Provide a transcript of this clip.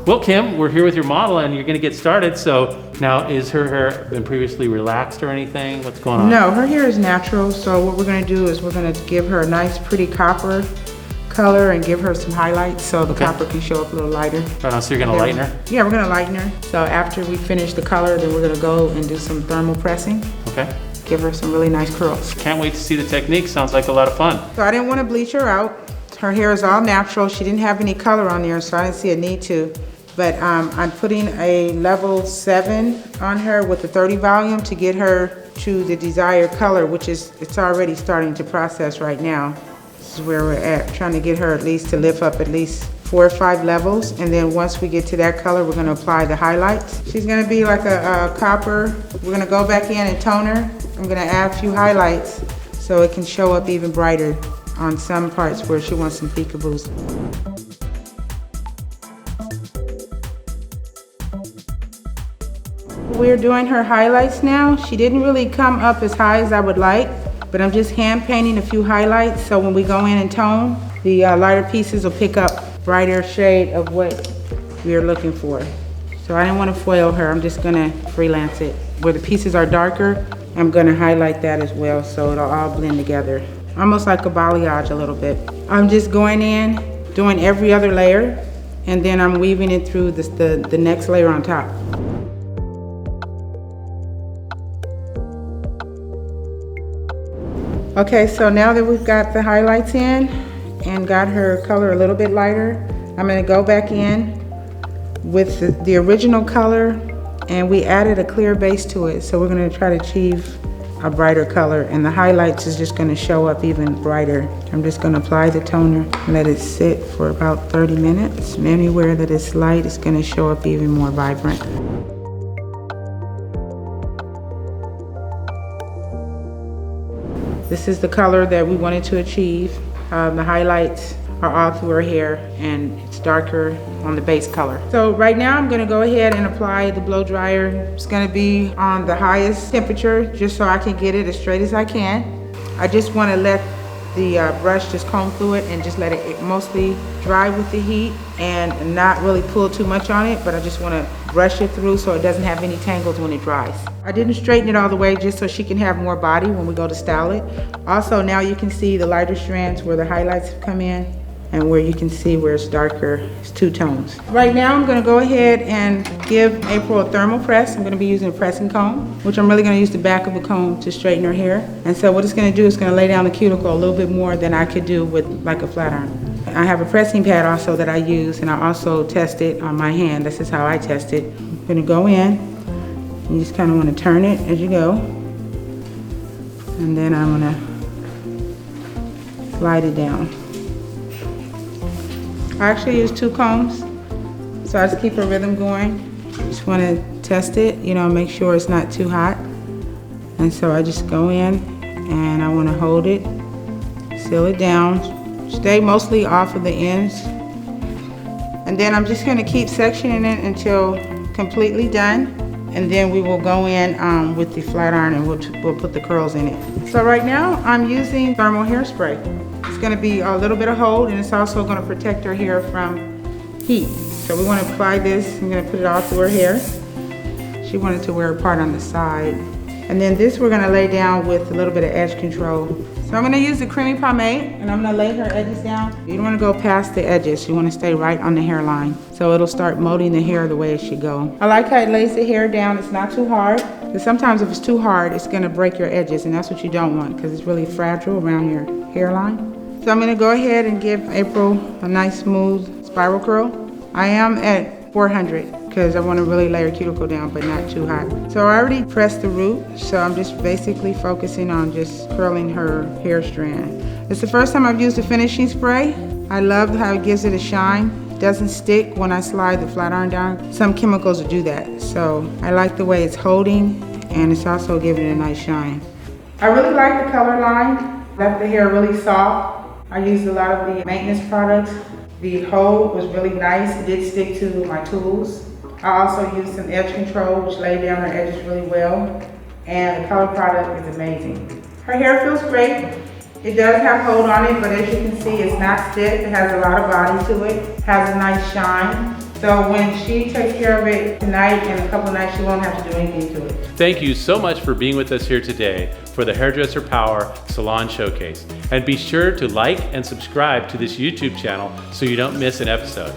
Well, Kim, we're here with your model and you're gonna get started. So now, is her hair been previously relaxed or anything? What's going on? No, her hair is natural. So what we're gonna do is we're gonna give her a nice pretty copper color and give her some highlights so the copper can show up a little lighter. Right on, so you're gonna lighten her? Yeah, we're gonna lighten her. So after we finish the color, then we're gonna go and do some thermal pressing. Okay. Give her some really nice curls. Can't wait to see the technique. Sounds like a lot of fun. So I didn't want to bleach her out. Her hair is all natural. She didn't have any color on there, so I didn't see a need to. But I'm putting a level 7 on her with the 30 volume to get her to the desired color, which is, it's already starting to process right now. This is where we're at, trying to get her at least to lift up at least 4 or 5 levels. And then once we get to that color, we're gonna apply the highlights. She's gonna be like a copper. We're gonna go back in and tone her. I'm gonna add a few highlights so it can show up even brighter on some parts where she wants some peekaboos. We're doing her highlights now. She didn't really come up as high as I would like, but I'm just hand painting a few highlights so when we go in and tone, the lighter pieces will pick up brighter shade of what we are looking for. So I didn't want to foil her, I'm just gonna freelance it. Where the pieces are darker, I'm gonna highlight that as well so it'll all blend together. Almost like a balayage a little bit. I'm just going in, doing every other layer, and then I'm weaving it through the next layer on top. Okay, so now that we've got the highlights in and got her color a little bit lighter, I'm gonna go back in with the original color, and we added a clear base to it. So we're gonna try to achieve a brighter color, and the highlights is just gonna show up even brighter. I'm just gonna apply the toner and let it sit for about 30 minutes. And anywhere that it's light, it's gonna show up even more vibrant. This is the color that we wanted to achieve. The highlights are all through her hair and it's darker on the base color. So right now I'm gonna go ahead and apply the blow dryer. It's gonna be on the highest temperature just so I can get it as straight as I can. I just wanna let the brush just comb through it and just let it mostly dry with the heat and not really pull too much on it, but I just wanna brush it through so it doesn't have any tangles when it dries. I didn't straighten it all the way just so she can have more body when we go to style it. Also, now you can see the lighter strands where the highlights have come in and where you can see where it's darker, it's 2 tones. Right now I'm gonna go ahead and give April a thermal press. I'm gonna be using a pressing comb, which I'm really gonna use the back of the comb to straighten her hair. And so what it's gonna do is gonna lay down the cuticle a little bit more than I could do with like a flat iron. I have a pressing pad also that I use, and I also test it on my hand. This is how I test it. I'm gonna go in, you just kinda wanna turn it as you go. And then I'm gonna slide it down. I actually use 2 combs, so I just keep a rhythm going. Just want to test it, you know, make sure it's not too hot. And so I just go in and I want to hold it, seal it down, stay mostly off of the ends. And then I'm just going to keep sectioning it until completely done. And then we will go in with the flat iron and we'll put the curls in it. So right now I'm using thermal hairspray. It's gonna be a little bit of hold, and it's also gonna protect her hair from heat. So we wanna apply this. I'm gonna put it all through her hair. She wanted to wear a part on the side. And then this we're gonna lay down with a little bit of edge control. So I'm gonna use the creamy pomade, and I'm gonna lay her edges down. You don't wanna go past the edges. You wanna stay right on the hairline. So it'll start molding the hair the way it should go. I like how it lays the hair down. It's not too hard. Because sometimes if it's too hard, it's gonna break your edges, and that's what you don't want, because it's really fragile around your hairline. So I'm gonna go ahead and give April a nice smooth spiral curl. I am at 400 because I wanna really lay her cuticle down, but not too hot. So I already pressed the root, so I'm just basically focusing on just curling her hair strand. It's the first time I've used a finishing spray. I love how it gives it a shine. It doesn't stick when I slide the flat iron down. Some chemicals will do that. So I like the way it's holding, and it's also giving it a nice shine. I really like the color line. Left the hair really soft. I used a lot of the maintenance products. The hold was really nice. It did stick to my tools. I also used some edge control, which laid down her edges really well. And the color product is amazing. Her hair feels great. It does have hold on it, but as you can see, it's not stiff. It has a lot of body to it. Has a nice shine. So when she takes care of it tonight and a couple of nights, she won't have to do anything to it. Thank you so much for being with us here today for the Hairdresser Power Salon Showcase. And be sure to like and subscribe to this YouTube channel so you don't miss an episode.